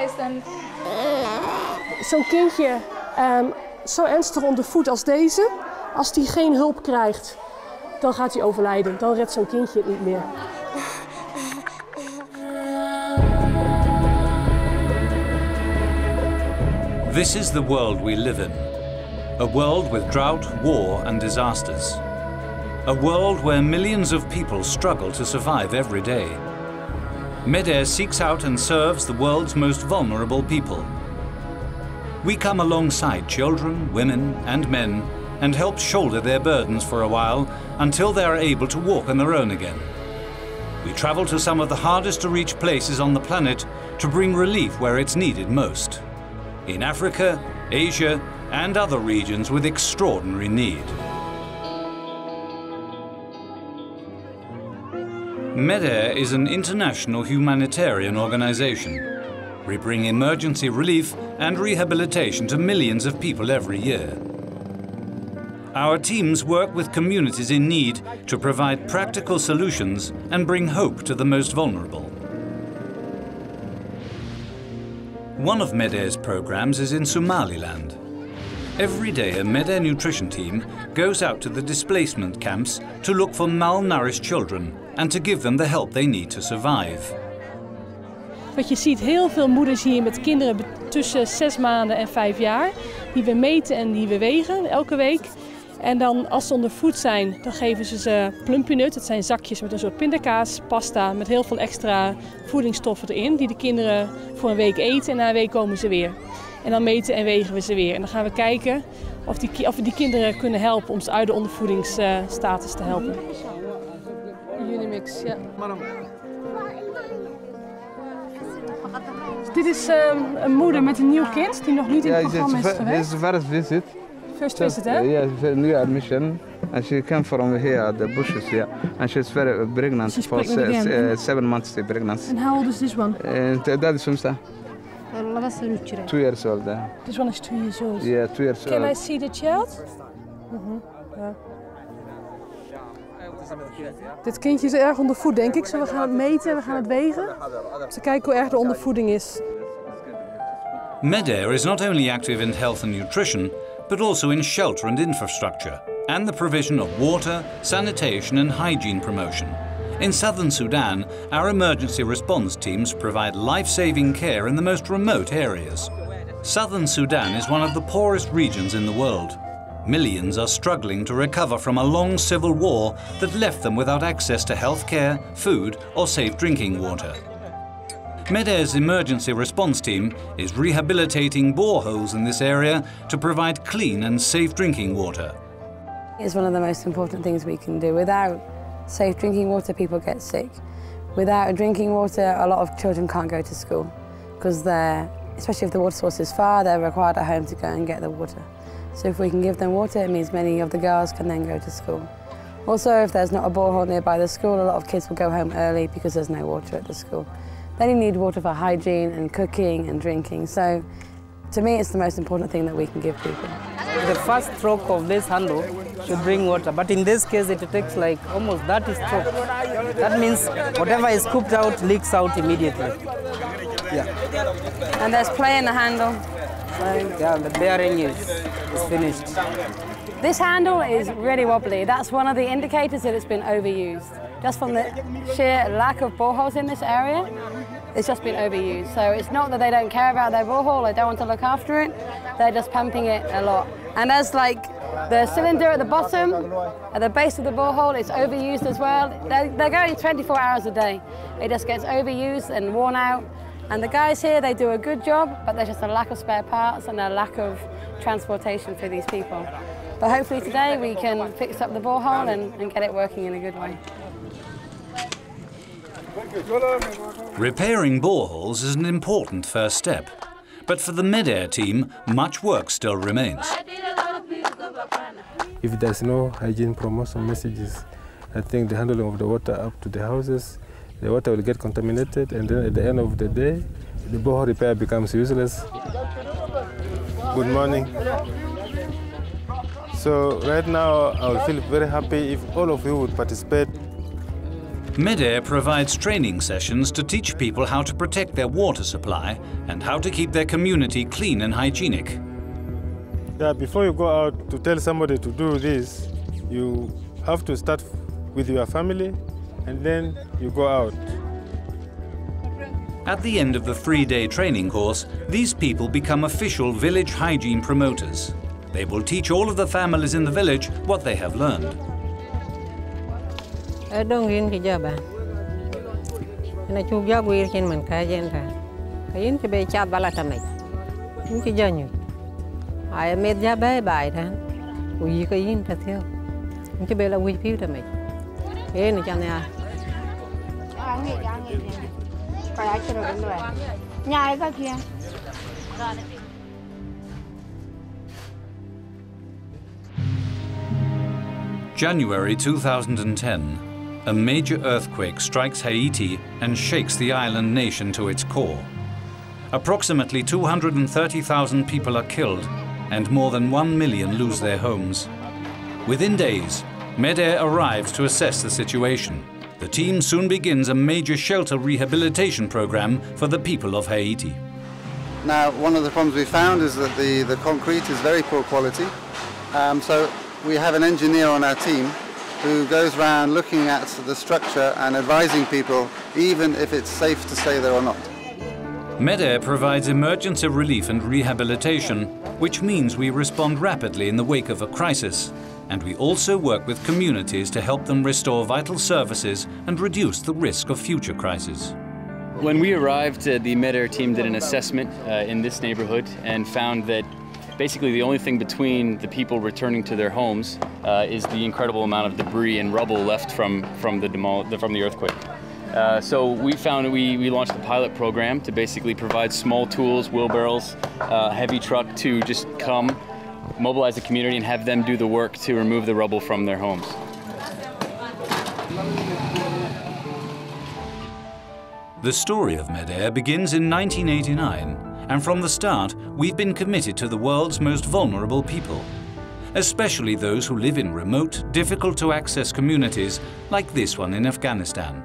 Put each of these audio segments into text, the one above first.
surprised and... Zo'n kindje zo ernstig onder voet als deze, als die geen hulp krijgt, dan gaat hij overlijden. Dan redt zo'n kindje het niet meer. This is the world we live in. A world with drought, war and disasters. A world where millions of people struggle to survive every day. Medair seeks out and serves the world's most vulnerable people. We come alongside children, women and men and help shoulder their burdens for a while until they are able to walk on their own again. We travel to some of the hardest to reach places on the planet to bring relief where it's needed most. In Africa, Asia and other regions with extraordinary need. Medair is an international humanitarian organization. We bring emergency relief and rehabilitation to millions of people every year. Our teams work with communities in need to provide practical solutions and bring hope to the most vulnerable. One of Medair's programs is in Somaliland. Every day a Medair nutrition team goes out to the displacement camps to look for malnourished children and to give them the help they need to survive. Want je ziet heel veel moeders hier met kinderen tussen 6 maanden en 5 jaar, die we meten en die we wegen elke week. En dan als ze onder voed zijn, dan geven ze plumpinut. Dat zijn zakjes met een soort pindakaas, pasta met heel veel extra voedingsstoffen erin, die de kinderen voor een week eten en na een week komen ze weer. En dan meten en wegen we ze weer. En dan gaan we kijken of we die kinderen kunnen helpen om ze uit de ondervoedingsstatus te helpen. Unimix, ja. Dit is een moeder met een nieuw kind die nog niet in het programma is geweest. This is first visit. First visit, hè? Yeah, new admission, and she came from here, the bushes here, and she's very pregnant. She's for pregnant 7 months pregnancy. And how old is this one? That is 2 years old. This one is 2 years old. Yeah, 2 years old. Can I see the child? Ja. Dit kindje is erg onder voed, denk ik. We gaan het meten en we gaan het wegen. Om te kijken hoe erg de ondervoeding is. Medair is not only active in health and nutrition, but also in shelter and infrastructure, and the provision of water, sanitation and hygiene promotion. In southern Sudan, our emergency response teams provide life-saving care in the most remote areas. Southern Sudan is one of the poorest regions in the world. Millions are struggling to recover from a long civil war that left them without access to health care, food or safe drinking water. Medair's emergency response team is rehabilitating boreholes in this area to provide clean and safe drinking water. It's one of the most important things we can do. Without safe drinking water, people get sick. Without drinking water, a lot of children can't go to school because especially if the water source is far, they're required at home to go and get the water. So if we can give them water, it means many of the girls can then go to school. Also, if there's not a borehole nearby the school, a lot of kids will go home early because there's no water at the school. They only need water for hygiene and cooking and drinking. So, to me, it's the most important thing that we can give people. The first stroke of this handle should bring water, but in this case, it takes like almost 30 strokes. That means whatever is scooped out leaks out immediately. Yeah. And there's play in the handle. So, yeah, the bearing is finished. This handle is really wobbly. That's one of the indicators that it's been overused. Just from the sheer lack of boreholes in this area, it's just been overused. So it's not that they don't care about their borehole, they don't want to look after it, they're just pumping it a lot. And as like the cylinder at the bottom, at the base of the borehole, it's overused as well. They're going 24 hours a day. It just gets overused and worn out. And the guys here, they do a good job, but there's just a lack of spare parts and a lack of transportation for these people. But hopefully today we can fix up the borehole and get it working in a good way. Repairing boreholes is an important first step, but for the Medair team, much work still remains. If there's no hygiene promotion messages, I think the handling of the water up to the houses, the water will get contaminated, and then at the end of the day, the borehole repair becomes useless. Good morning. So right now, I would feel very happy if all of you would participate Medair provides training sessions to teach people how to protect their water supply and how to keep their community clean and hygienic. Yeah, before you go out to tell somebody to do this, you have to start with your family and then you go out. At the end of the 3-day training course, these people become official village hygiene promoters. They will teach all of the families in the village what they have learned. Ở đông yên cái giờ bà, nên chụp gió quỳ trên mình cái gì ra, cái yên cái bề chát bà làทำไม, những cái giờ nhỉ, ai mệt giá bé bài đó, quỳ cái yên thật theo, những cái bề là quỳ phiêu ทำไม, cái này cho nên à. January 2010. A major earthquake strikes Haiti and shakes the island nation to its core. Approximately 230,000 people are killed and more than 1 million lose their homes. Within days, Medair arrives to assess the situation. The team soon begins a major shelter rehabilitation program for the people of Haiti. Now, one of the problems we found is that the concrete is very poor quality. So we have an engineer on our team who goes around looking at the structure and advising people, even if it's safe to stay there or not. Medair provides emergency relief and rehabilitation, which means we respond rapidly in the wake of a crisis. And we also work with communities to help them restore vital services and reduce the risk of future crises. When we arrived, the Medair team did an assessment in this neighborhood and found that basically the only thing between the people returning to their homes is the incredible amount of debris and rubble left from the earthquake. So we launched a pilot program to basically provide small tools, wheelbarrows, heavy truck to just come, mobilize the community and have them do the work to remove the rubble from their homes. The story of Medair begins in 1989, and from the start we've been committed to the world's most vulnerable people, especially those who live in remote, difficult-to-access communities like this one in Afghanistan.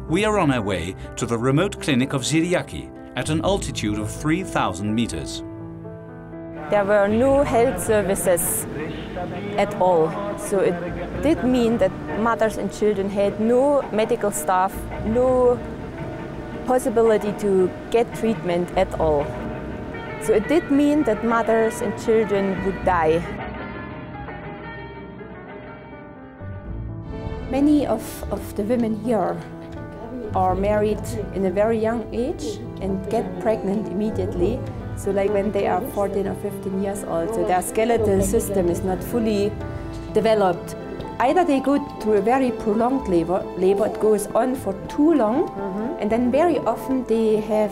We are on our way to the remote clinic of Ziriaki at an altitude of 3,000 meters. There were no health services at all, so it did mean that mothers and children had no medical staff, no possibility to get treatment at all. So it did mean that mothers and children would die. Many of the women here are married in a very young age and get pregnant immediately. So like when they are 14 or 15 years old, so their skeletal system is not fully developed. Either they go through a very prolonged labor, it goes on for too long, and then very often they have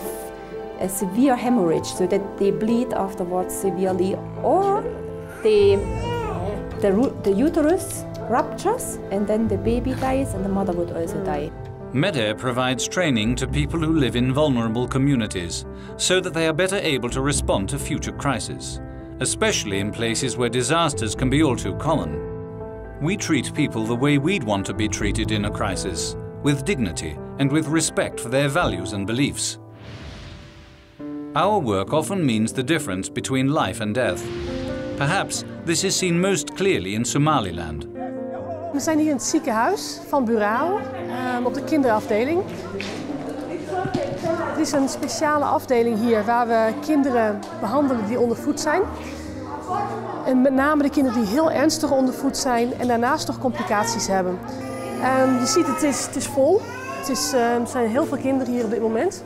a severe hemorrhage, so that they bleed afterwards severely, or the uterus ruptures and then the baby dies and the mother would also die. Medair provides training to people who live in vulnerable communities so that they are better able to respond to future crises, especially in places where disasters can be all too common. We treat people the way we'd want to be treated in a crisis, with dignity and with respect for their values and beliefs. Our work often means the difference between life and death. Perhaps this is seen most clearly in Somaliland. We zijn hier in het ziekenhuis van Burao, op de kinderafdeling. Het is een speciale afdeling hier waar we kinderen behandelen die ondervoed zijn. En met name de kinderen die heel ernstig ondervoed zijn en daarnaast nog complicaties hebben. Je ziet het is vol. Er zijn heel veel kinderen hier op dit moment.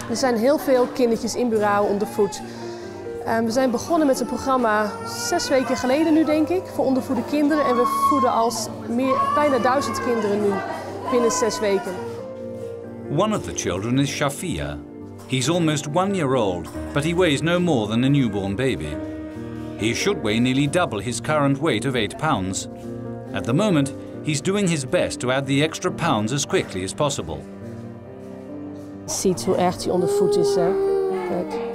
Er zijn heel veel kindertjes in Burao ondervoed. We zijn begonnen met een programma 6 weken geleden nu denk ik, voor ondervoede kinderen. En we voeden bijna 1000 kinderen nu binnen 6 weken. One of the children is Shafia. He's almost 1 year old, but he weighs no more than a newborn baby. He should weigh nearly double his current weight of 8 pounds. At the moment, he's doing his best to add the extra pounds as quickly as possible. Je ziet hoe erg hij ondervoed is, hè? Kijk.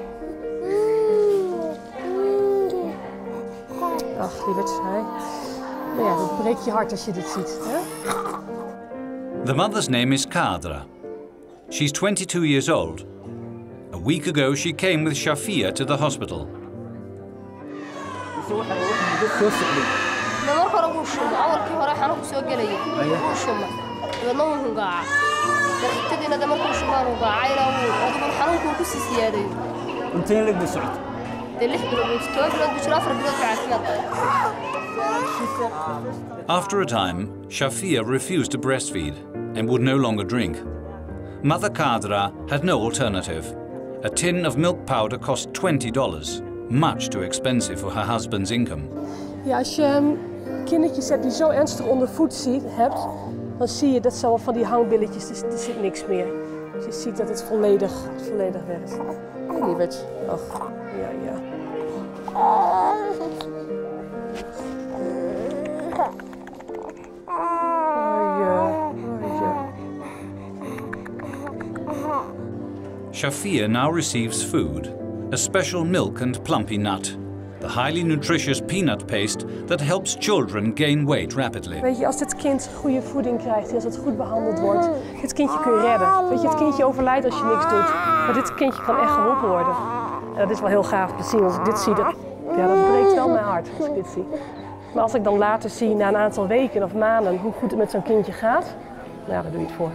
Ach, lieverd, hè? Maar ja, dat breekt je hart als je dit ziet, hè? The mother's name is Kadra. She's 22 years old. A week ago, she came with Shafia to the hospital. After a time, Shafia refused to breastfeed and would no longer drink. Mother Kadra had no alternative. A tin of milk powder cost $20, much too expensive for her husband's income. Ja, als je kindertjes hebt die zo ernstig onder voet hebt, dan zie je dat zo van die hangbilletjes, er zit niks meer. Dus je ziet dat het volledig werkt. Hey, lieverd. Ach, ja. Shafia now receives food, a special milk and plumpy nut, the highly nutritious peanut paste that helps children gain weight rapidly. Weet je, als dit kind goede voeding krijgt, als het goed behandeld wordt, dit kindje kun je redden. Weet je, het kindje overlijdt als je niks doet, maar dit kindje kan echt geholpen worden. En dat is wel heel gaaf te zien. Als ik dit zie, dat breekt wel mijn hart als ik dit zie. Maar als ik dan later zie, na een aantal weken of maanden, hoe goed het met zo'n kindje gaat, nou, daar doe je het voor.